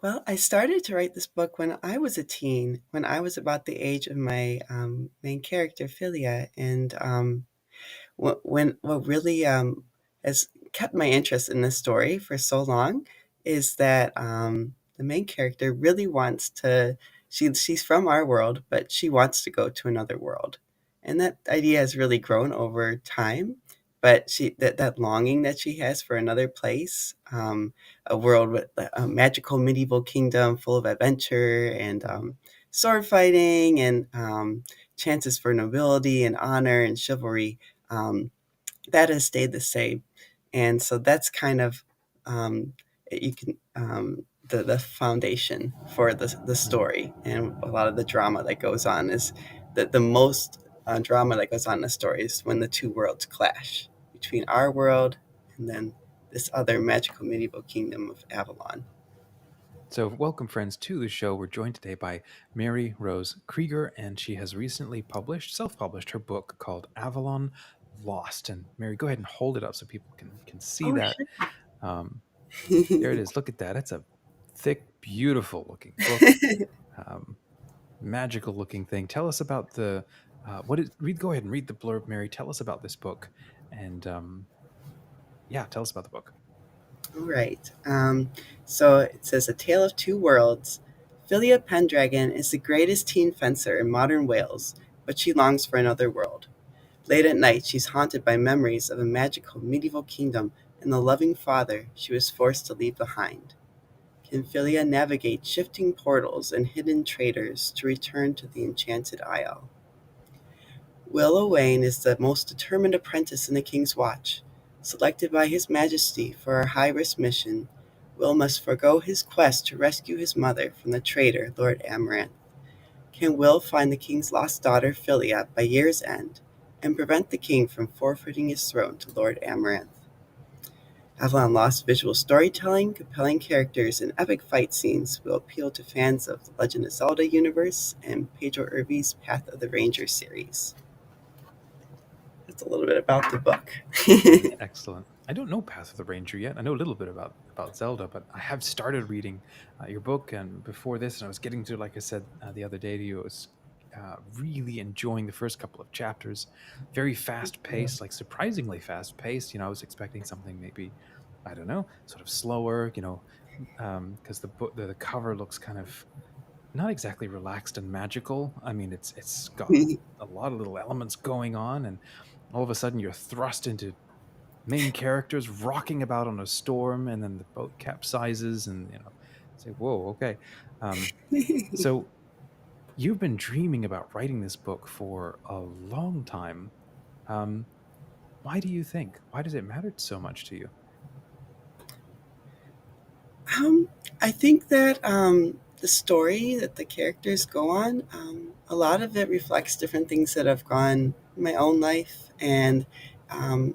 Well, I started to write this book when I was a teen, when I was about the age of my main character, Philia. And what really has kept my interest in this story for so long is that the main character really wants to. She's from our world, but she wants to go to another world, and that idea has really grown over time. But that longing that she has for another place, a world with a magical medieval kingdom full of adventure and sword fighting and chances for nobility and honor and chivalry. Um, that has stayed the same. And so that's kind of you can the foundation for the Mhm. story, and a lot of the drama that goes on is that the most drama that goes on in the story is when the two worlds clash between our world and then this other magical medieval kingdom of Avalon. So, welcome, friends, to the show. We're joined today by Mary Rose Kreger, and she has recently self published her book called Avalon Lost. And Mary, go ahead and hold it up so people can see Oh, that. Um, there it sure. is. Look at that. It's a thick, beautiful looking book, um, magical looking thing. Tell us about the what is read. Go ahead and read the blurb, Mary. Tell us about this book, and yeah, tell us about the book. All right. So it says A Tale of Two Worlds. Philia Pendragon is the greatest teen fencer in modern Wales, but she longs for another world. Late at night, she's haunted by memories of a magical medieval kingdom and the loving father she was forced to leave behind. Can Philia navigate shifting portals and hidden traitors to return to the Enchanted Isle? Will Owain is the most determined apprentice in the King's Watch. Selected by His Majesty for a high-risk mission, Will must forego his quest to rescue his mother from the traitor Lord Amaranth. Can Will find the King's lost daughter Philia by year's end and prevent the King from forfeiting his throne to Lord Amaranth? Avalon Lost visual storytelling, compelling characters, and epic fight scenes will appeal to fans of the Legend of Zelda universe and Pedro Irby's Path of the Ranger series. That's a little bit about the book. Excellent. I don't know Path of the Ranger yet. I know a little bit about Zelda, but I have started reading your book, and before this, and I was getting to, like I said the other day to you, I was really enjoying the first couple of chapters. Very fast paced, like surprisingly fast paced. I was expecting something maybe, I don't know, sort of slower. Because the book, the cover looks kind of not exactly relaxed and magical. I mean, it's got a lot of little elements going on, and all of a sudden you're thrust into main characters rocking about on a storm, and then the boat capsizes, and say, "Whoa, okay." So you've been dreaming about writing this book for a long time. Um, why do you think? Why does it matter so much to you? Um, I think that the story that the characters go on, a lot of it reflects different things that have gone in my own life, and um,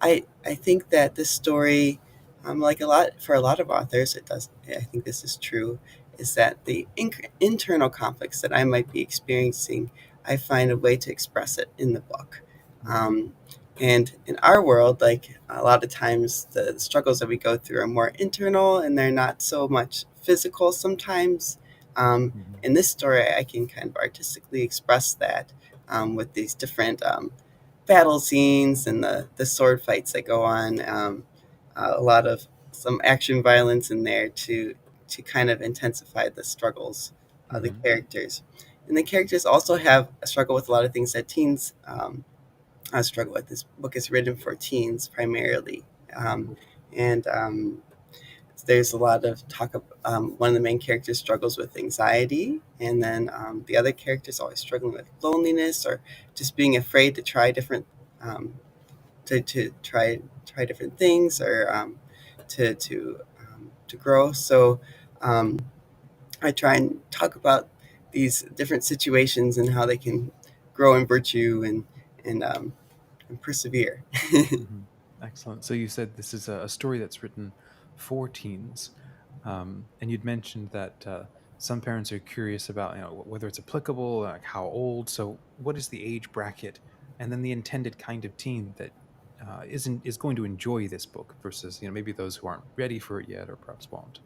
I think that this story, like a lot for a lot of authors, it does. I think this is true. Is that the internal conflicts that I might be experiencing? I find a way to express it in the book. Mhm, Um, and in our world, like a lot of times, the struggles that we go through are more internal and they're not so much physical sometimes. mhm, In this story, I can kind of artistically express that with these different battle scenes and the sword fights that go on. A lot of some action violence in there to kind of intensify the struggles of the mhm, characters. And the characters also have a struggle with a lot of things that teens struggle with. This book is written for teens primarily. mhm, And there's a lot of talk of one of the main characters struggles with anxiety, and then the other characters always struggling with loneliness or just being afraid to try different um, to try different things or to grow. So um, I try and talk about these different situations and how they can grow in virtue and persevere. mhm. Excellent. So you said this is a story that's written for teens, and you'd mentioned that some parents are curious about whether it's applicable, like how old. So what is the age bracket, and then the intended kind of teen that is going to enjoy this book versus maybe those who aren't ready for it yet or perhaps won't.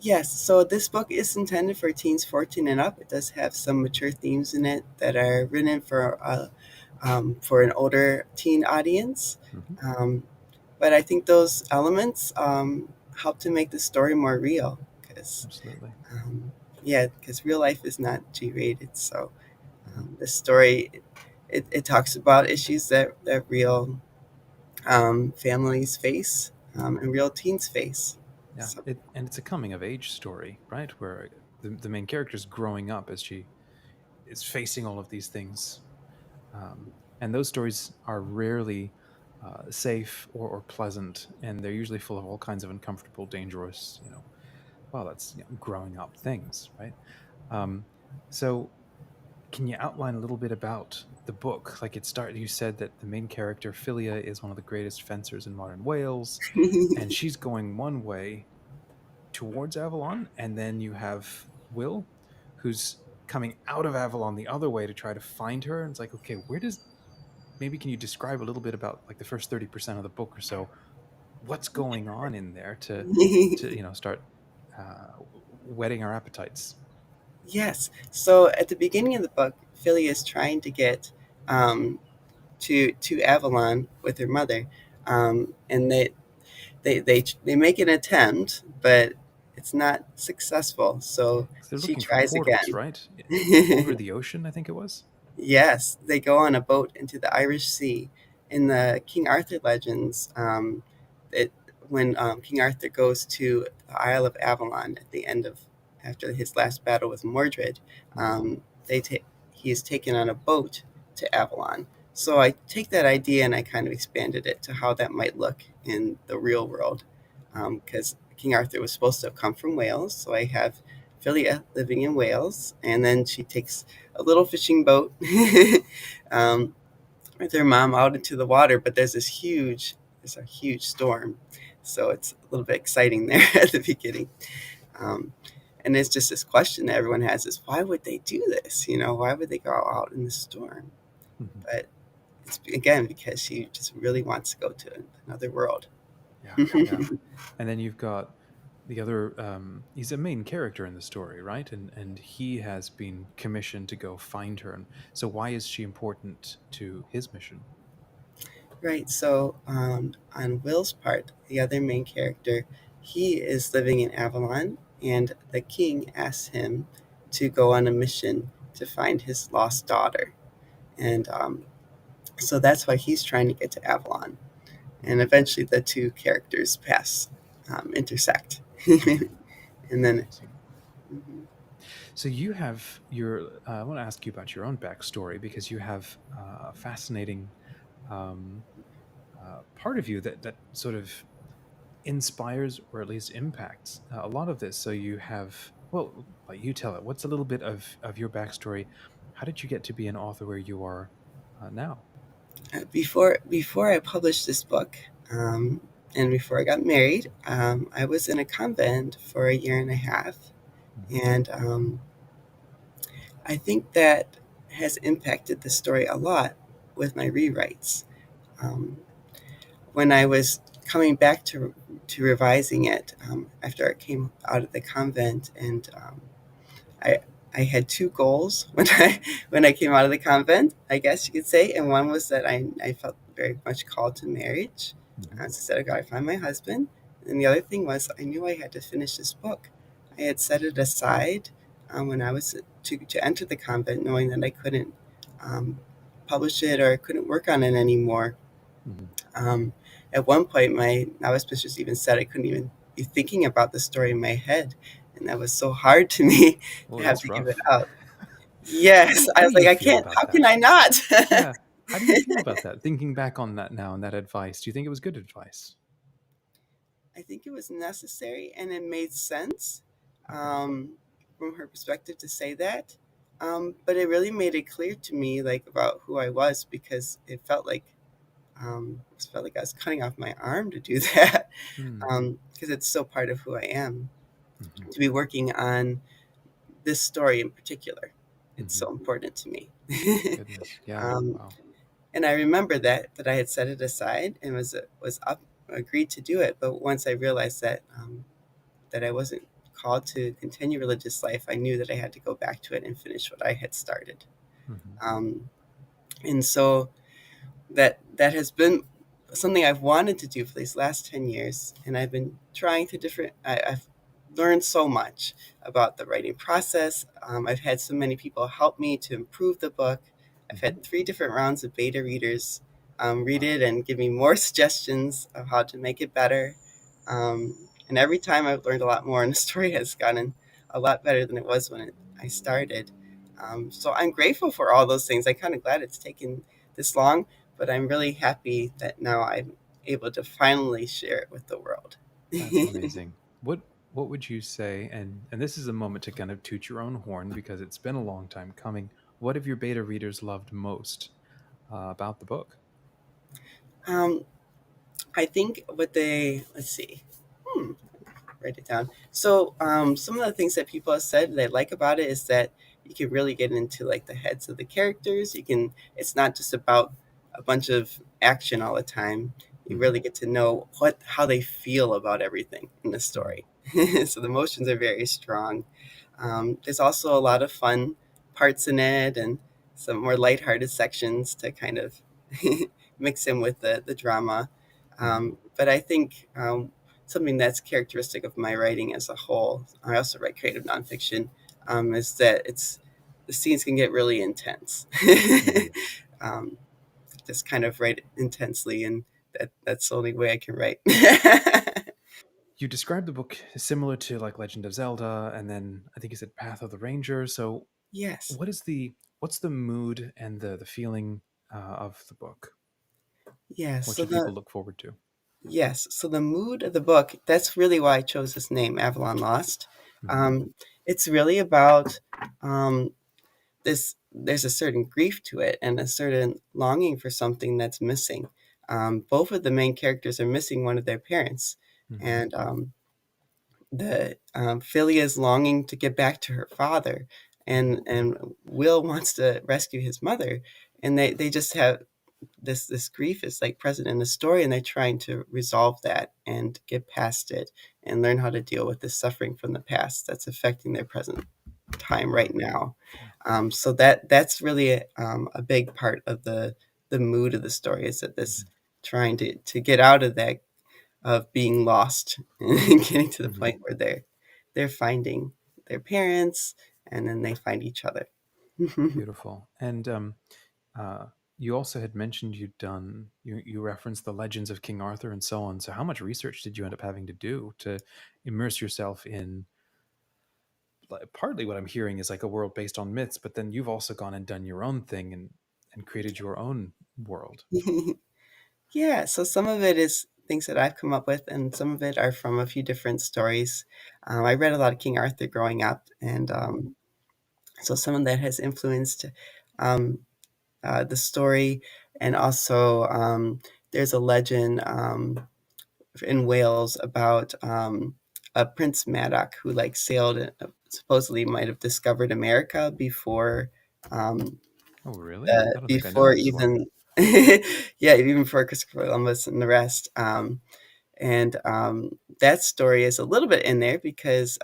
Yes, so this book is intended for teens 14 and up. It does have some mature themes in it that are written for an older teen audience. Hmm. Um, but I think those elements help to make the story more real because, Absolutely. um, yeah, because real life is not G rated. So Hmm. the story, it talks about issues that real families face Hmm. and real teens face. Yeah, So, and it's a coming of age story, right? Where the main character is growing up as she is facing all of these things. And those stories are rarely safe or pleasant, and they're usually full of all kinds of uncomfortable, dangerous, well, that's growing up things, right? Um, so, can you outline a little bit about the book? Like you said that the main character Philia is one of the greatest fencers in modern Wales, and she's going one way towards Avalon, and then you have Will, who's coming out of Avalon the other way to try to find her. And it's like, okay, where does maybe can you describe a little bit about like the first 30% of the book or so? What's going on in there to start whetting our appetites? yes. So at the beginning of the book, Philly is trying to get um, to Avalon with her mother, and they make an attempt, but it's not successful. So 'Cause they're she looking for tries portals, again. right? Over the ocean, I think it was. Yes, they go on a boat into the Irish Sea. In the King Arthur legends, it, when King Arthur goes to the Isle of Avalon at the end of after his last battle with Mordred, Hmm. he is taken on a boat to Avalon. So I take that idea and I kind of expanded it to how that might look in the real world, Hmm. because King Arthur was supposed to have come from Wales. So I have Philia living in Wales, and then she takes a little fishing boat um, with her mom out into the water, but there's a huge storm, so it's a little bit exciting there at the beginning. Um, and it's just this question that everyone has: is why would they do this? Why would they go out in the storm? Hmm. But it's again because she just really wants to go to another world. Yeah, yeah. And then you've got the other. He's a main character in the story, right? And he has been commissioned to go find her. And so, why is she important to his mission? Right. So on Will's part, the other main character, he is living in Avalon, and the king asks him to go on a mission to find his lost daughter. And so that's why he's trying to get to Avalon. And Hmm. eventually the two characters intersect. Hmm. And then, Awesome. mhm. So you have your. I want to ask you about your own backstory because you have a fascinating um, part of you that sort of inspires or at least impacts a lot of this. So you have. Well, you tell it. What's a little bit of your backstory? How did you get to be an author where you are now? Before I published this book, and before I got married, I was in a convent for a year and a half, Hmm. and I think that has impacted the story a lot with my rewrites. Um, when I was coming back to revising it after I came out of the convent, and I I had two goals when I came out of the convent, I guess you could say, and one was that I felt very much called to marriage. Hmm. So I said I gotta find my husband, and the other thing was I knew I had to finish this book. I had set it aside when I was to enter the convent, knowing that I couldn't um, publish it or I couldn't work on it anymore. Hmm. Um, at one point, my novice mistress even said I couldn't even be thinking about the story in my head, and that was so hard to me to Well, have that's to give it rough. up. Yes, I How was do like, you I feel can't. about How can that? I not? Yeah. How do you feel about that? Thinking back on that now and that advice, do you think it was good advice? I think it was necessary, and it made sense Okay. from her perspective to say that. But it really made it clear to me, like about who I was, because it felt like I was cutting off my arm to do that, Hmm. because it's so part of who I am Hmm. to be working on this story in particular. It's Hmm. so important to me. Goodness. Yeah. um, Wow. and I remember that I had set it aside and was agreed to do it. But once I realized that I wasn't called to continue religious life, I knew that I had to go back to it and finish what I had started. Hmm. Um, and so that has been something I've wanted to do for these last 10 years, and I've been trying to I've learned so much about the writing process. I've had so many people help me to improve the book. I've Hmm. had 3 different rounds of beta readers read Wow, it and give me more suggestions of how to make it better. And every time I've learned a lot more, and the story has gotten a lot better than it was when I started. So I'm grateful for all those things. I'm kind of glad it's taken this long, but I'm really happy that now I'm able to finally share it with the world. that's amazing. What would you say? And this is a moment to kind of toot your own horn because it's been a long time coming. What have your beta readers loved most about the book? um, I think what they, let's see, hmm, write it down. So some of the things that people have said they like about it is that you can really get into like the heads of the characters. You can. It's not just about a bunch of action all the time. You Hmm. really get to know how they feel about everything in the Hmm. story. So the emotions are very strong. There's also a lot of fun parts in it and some more lighthearted sections to kind of mix in with the drama. Hmm. But I think something that's characteristic of my writing as a whole, I also write creative nonfiction, is that the scenes can get really intense. Hmm. um, just kind of write intensely, and that's the only way I can write. You described the book similar to like Legend of Zelda, and then I think you said Path of the Ranger. So, Yes. what's the mood and the feeling of the book? Yes. What So should the people look forward to? Yes. So the mood of the book, that's really why I chose this name, Avalon Lost. Hmm. It's really about um, there's a certain grief to it and a certain longing for something that's missing. Both of the main characters are missing one of their parents, Hmm. and the Philia is longing to get back to her father, Hmm. and Will wants to rescue his mother, and they just have this grief is like present in the story, and they're trying to resolve that and get past it and learn how to deal with the suffering from the past that's affecting their present time Wow. right now. Yeah. So that's really a big part of the mood of the story is that this Hmm. trying to get out of that of being lost and getting to the Hmm. point where they're finding their parents and then they find each other. Beautiful. And uh, you also had mentioned you referenced the legends of King Arthur and so on. So, how much research did you end up having to do to immerse yourself in? Partly, what I'm hearing is like a world based on myths, but then you've also gone and done your own thing and created your own world. Yeah, so some of it is things that I've come up with, and some of it are from a few different stories. I read a lot of King Arthur growing up, and Hmm. so some of that has influenced um, the story. And also, there's a legend in Wales about a Prince Madoc who like sailed, supposedly might have discovered America before um, Oh, really? I don't think I know before this one. even yeah, even before Christopher Columbus and the rest. And that story is a little bit in there because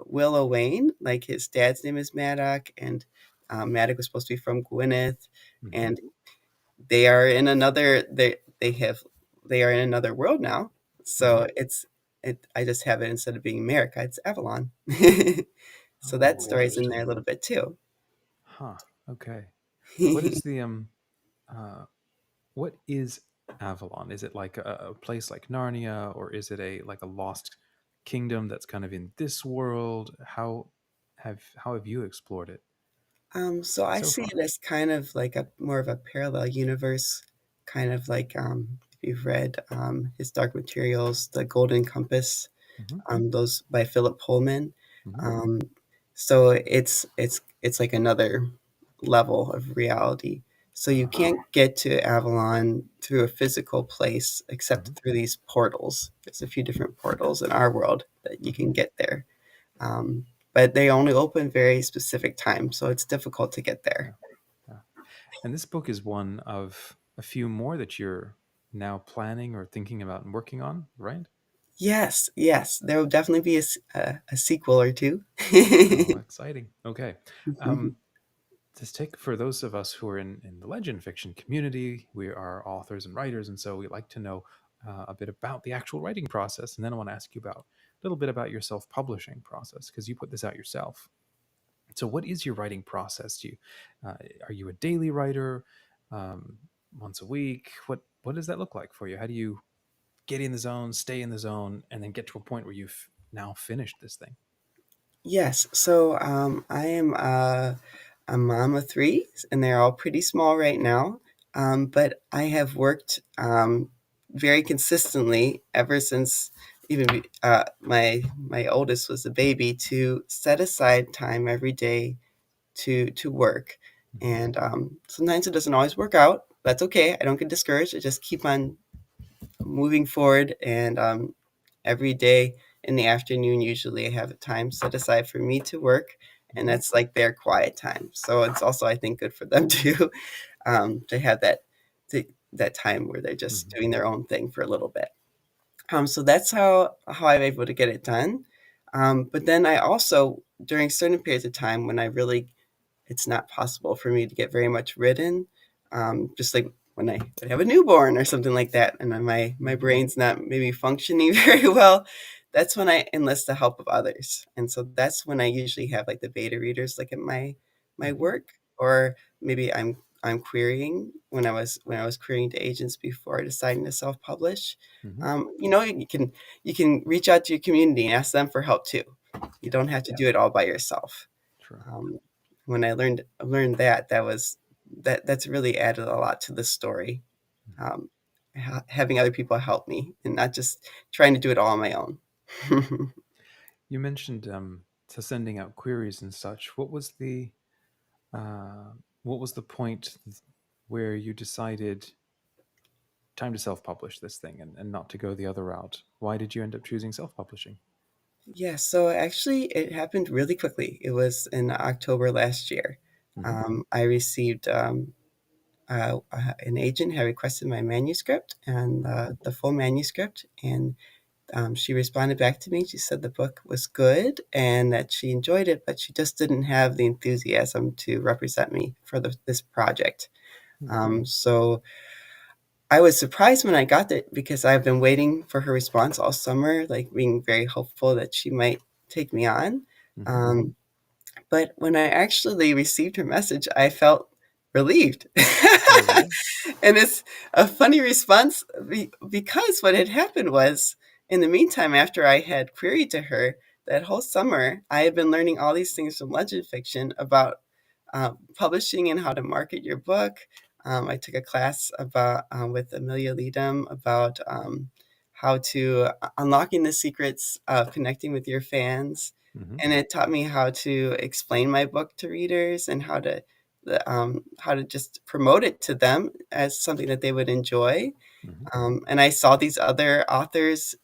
Will Owain, like his dad's name is Madoc, and Madoc was supposed to be from Gwynedd, Hmm. and they are in another they are in another world now. Hmm. So I just have it instead of being America, it's Avalon. So that Oh, story's in there interesting. a little bit too. Huh. Okay. What is the uh what is Avalon? Is it like a place like Narnia, or is it a like a lost kingdom that's kind of in this world? How have you explored it So I so see far? it as kind of like a more of a parallel universe, kind of like if you've read his Dark Materials, The Golden Compass, Hmm. those by Philip Pullman. Hmm. Um, so it's like another level of reality. So you Uh-huh. can't get to Avalon through a physical place Hmm. except through these portals. There's a few different portals in our world that you Hmm. can get there. Um, but they only open very specific times, so it's difficult to get Yeah. there. Yeah. And this book is one of a few more that you're now planning or thinking about and working on, right? Yes, yes, there will definitely be a sequel or two. Oh, exciting. Okay. Um, just take for those of us who are in the legend fiction community, we are authors and writers, and so we like to know a bit about the actual writing process. And then I want to ask you about a little bit about your self-publishing process because you put this out yourself. So, what is your writing process? Uh, are you a daily writer, um, once a week? What does that look like for you? How do you get in the zone, stay in the zone, and then get to a point where you've now finished this thing? Yes, so I am a mom of three, and they're all pretty small right now. But I have worked very consistently ever since my oldest was a baby to set aside time every day to work. Hmm. And sometimes it doesn't always work out. That's okay. I don't get discouraged. I just keep on moving forward. And every day in the afternoon, usually I have a time set aside for me to work, and Hmm. that's like their quiet time. So it's also, I think, good for them too, to have to, that time where they're just Hmm. doing their own thing for a little bit. So that's how I'm able to get it done. But then I also, during certain periods of time when I really it's not possible for me to get very much written. Just like when I would have a newborn or something like that, and then my Hmm. brain's not maybe functioning very well. That's when I enlist the help of others, and so that's when I usually have like the beta readers look at my Hmm. work, or maybe I'm querying when I was querying to agents before deciding to self publish. Hmm. You can reach out to your community and ask them for help too. You Yeah. don't have to do it all by yourself. True. Um, when I learned that, that's really added a lot to the story. Mhm. Um, Having other people help me and not just trying to do it all on my own. You mentioned to sending out queries and such. Uh, what was the point where you decided time to self-publish this thing and not to go the other route? Why did you end up choosing self-publishing? Yeah, so actually, it happened really quickly. It was in October last year. Hmm. I received an agent had requested my manuscript and the full manuscript, and she responded back to me. She said the book was good and that she enjoyed it, but she just didn't have the enthusiasm to represent me for this project. So I was surprised when I got it because I've been waiting for her response all summer, like being very hopeful that she might take me on. Hmm. Um, but when I actually received her message, I felt relieved. Oh, really? And it's a funny response because what had happened was, in the meantime, after I had queried to her that whole summer, I had been learning all these things from legend fiction about publishing and how to market your book. I took a class about with Amelia Leadham about how to unlocking the secrets of connecting with your fans, Hmm. and it taught me how to explain my book to readers and how to just promote it to them as something that they would enjoy. Hmm. And I saw these other authors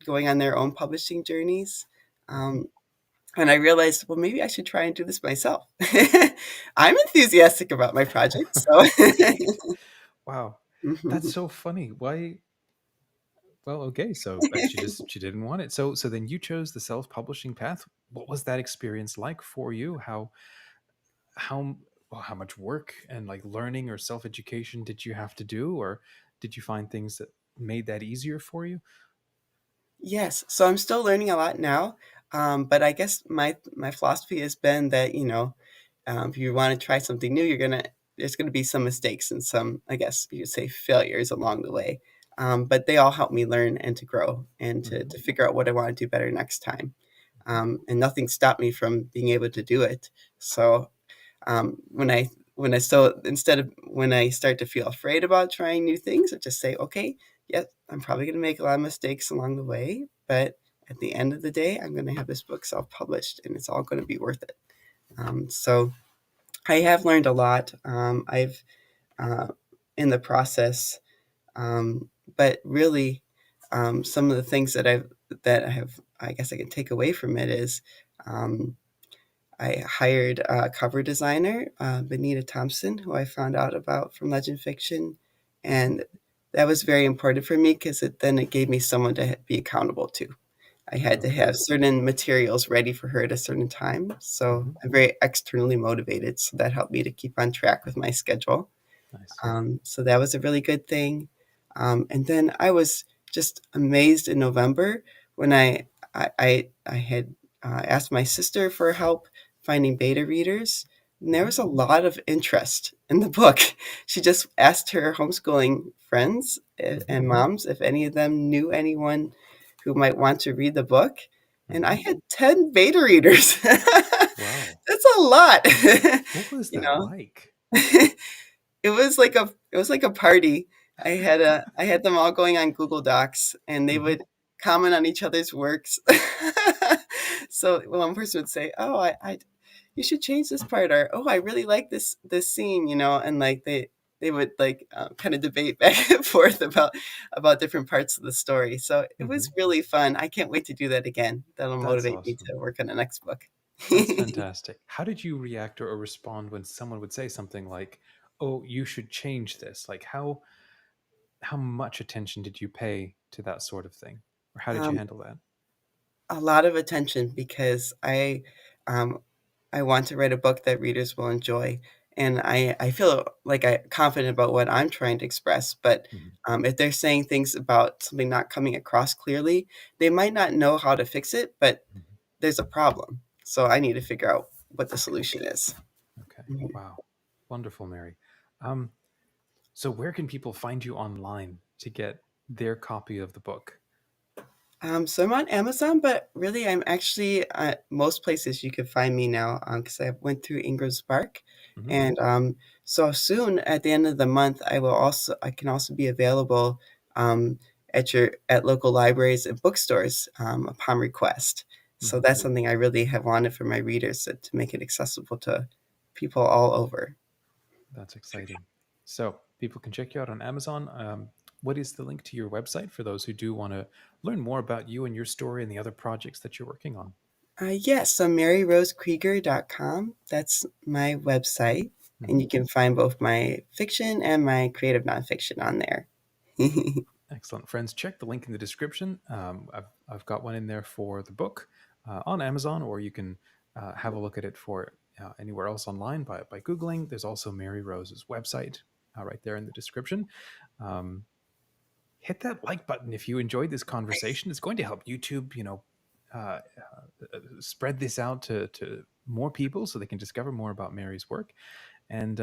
going on their own publishing journeys. Hmm. Um, and I realized, well, maybe I should try and do this myself. I'm enthusiastic about my project, so. Wow, that's so funny. Why? Well, okay, so she didn't want it. So then you chose the self-publishing path. What was that experience like for you? How well, how much work and like learning or self-education did you have to do, or did you find things that made that easier for you? Yes, so I'm still learning a lot now, but I guess my philosophy has been that if you want to try something new, there's gonna be some mistakes and some, I guess you could say, failures along the way. But they all help me learn and to grow and Hmm. to figure out what I want to do better next time. And nothing stopped me from being able to do it. So when I so instead of when I start to feel afraid about trying new things, I just say, okay, yes, I'm probably going to make a lot of mistakes along the way, but at the end of the day, I'm going to have this book self-published, and it's all going to be worth it. So I have learned a lot. I've uh, in the process, but really, some of the things that I have, I guess I can take away from it is. Um, I hired a cover designer, Benita Thompson, who I found out about from Legend Fiction, and that was very important for me because then it gave me someone to be accountable to. I had to Okay. have certain materials ready for her at a certain time. So Hmm. I'm very externally motivated. So that helped me to keep on track with my schedule. Nice. So that was a really good thing. And then I was just amazed in November when I had asked my sister for help finding beta readers. And there Hmm. was a lot of interest in the book. She just asked her homeschooling friends Hmm. and moms if any of them knew anyone who might want to read the book. And I Hmm. had 10 beta readers. Wow. That's a lot, What was you that know. like? It was like a party. I had them all going on Google Docs, and they Hmm. would comment on each other's works. So one person would say, "Oh, I you should change this part," or "Oh, I really like this scene," and like they would like kind of debate back and forth about different parts of the story. So it Hmm. was really fun. I can't wait to do that again. That'll That's motivate me awesome. to work on the next book. That's fantastic. How did you react or respond when someone would say something like, "Oh, you should change this"? Like how much attention did you pay to that sort of thing, or how did you Um, handle that? a lot of attention because um, I want to write a book that readers will enjoy, and I feel like I confident about what I'm trying to express. But Hmm. if they're saying things about something not coming across clearly, they might not know how to fix it, but Hmm. there's a problem. So I need to figure out what the Okay. solution is. Okay. Mhm. Wow. Wonderful, Mary. Um, so where can people find you online to get their copy of the book? So I'm on Amazon, but really I'm actually at most places you can find me now because I went through Ingram Spark, Hmm. and so soon at the end of the month I can also be available at local libraries and bookstores upon request. So Hmm. that's something I really have wanted for my readers to make it accessible to people all over. That's exciting. So people can check you out on Amazon. What is the link to your website for those who do want to learn more about you and your story and the other projects that you're working on? Yes, so MaryRoseKreger.com. That's my website. And Hmm. you can find both my fiction and my creative nonfiction on there. Excellent. Friends, check the link in the description. I've got one in there for the book on Amazon, or you can have a look at it for anywhere else online by Googling. There's also Mary Rose's website right there in the description. Um, Hit that like button if you enjoyed this conversation. It's going to help YouTube, uh, spread this out to more people so they can discover more about Mary's work. And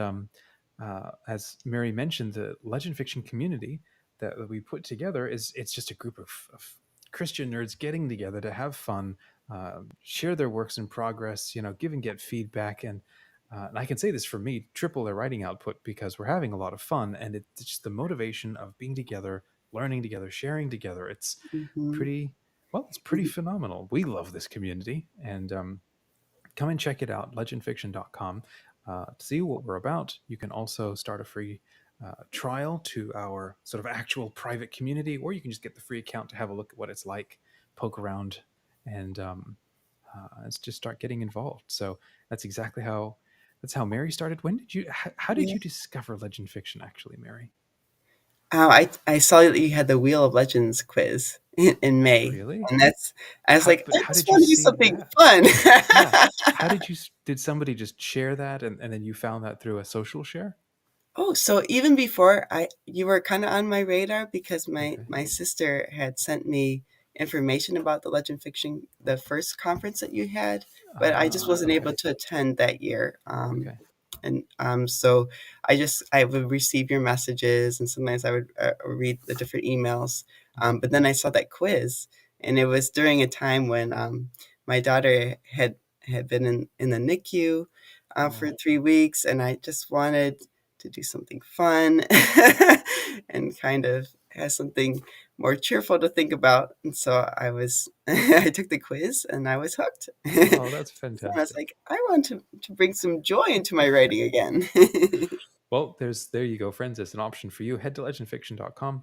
as Mary mentioned, the legend fiction community that we put together it's just a group of Christian nerds getting together to have fun, share their works in progress, give and get feedback. And I can say this for me, triple their writing output because we're having a lot of fun. And it's just the motivation of being together, learning together, sharing together. It's Mhm. pretty, well, it's pretty phenomenal. We love this community. And come and check it out, legendfiction.com, to see what we're about. You can also start a free trial to our sort of actual private community, or you can just get the free account to have a look at what it's like, poke around, and let's just start getting involved. So that's exactly how Mary started. When did you? How did Yeah. you discover legend fiction? Actually, Mary, I saw that you had the Wheel of Legends quiz in May, really? and I was like, I How just did you want to do see something that? fun. Yeah. How did you? Did somebody just share that, and then you found that through a social share? Oh, so even before you were kind of on my radar because my Okay. my sister had sent me information about the Legend Fiction, the first conference that you had, but I just wasn't able Okay. to attend that year. Okay. And so I would receive your messages, and sometimes I would read the different emails. Hmm. But then I saw that quiz, and it was during a time when my daughter had been in the NICU for Oh, 3 weeks, and I just wanted to do something fun and kind of have something more cheerful to think about. And so I took the quiz and I was hooked. And oh, that's I was fantastic. like, I want to bring some joy into my writing again. Well, there you go, friends. It's an option for you. Head to legendfiction.com.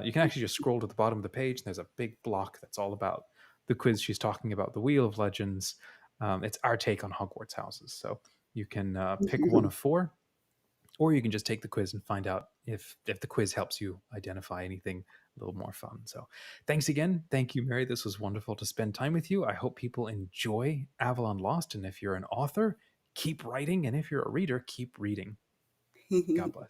You can actually just scroll to the bottom of the page, and there's a big block that's all about the quiz she's talking about, the Wheel of Legends. It's our take on Hogwarts houses. So you can pick one of four. or you can just take the quiz and find out if the quiz helps you identify anything a little more fun. So thanks again. Thank you, Mary. This was wonderful to spend time with you. I hope people enjoy Avalon Lost. And if you're an author, keep writing. And if you're a reader, keep reading. God bless.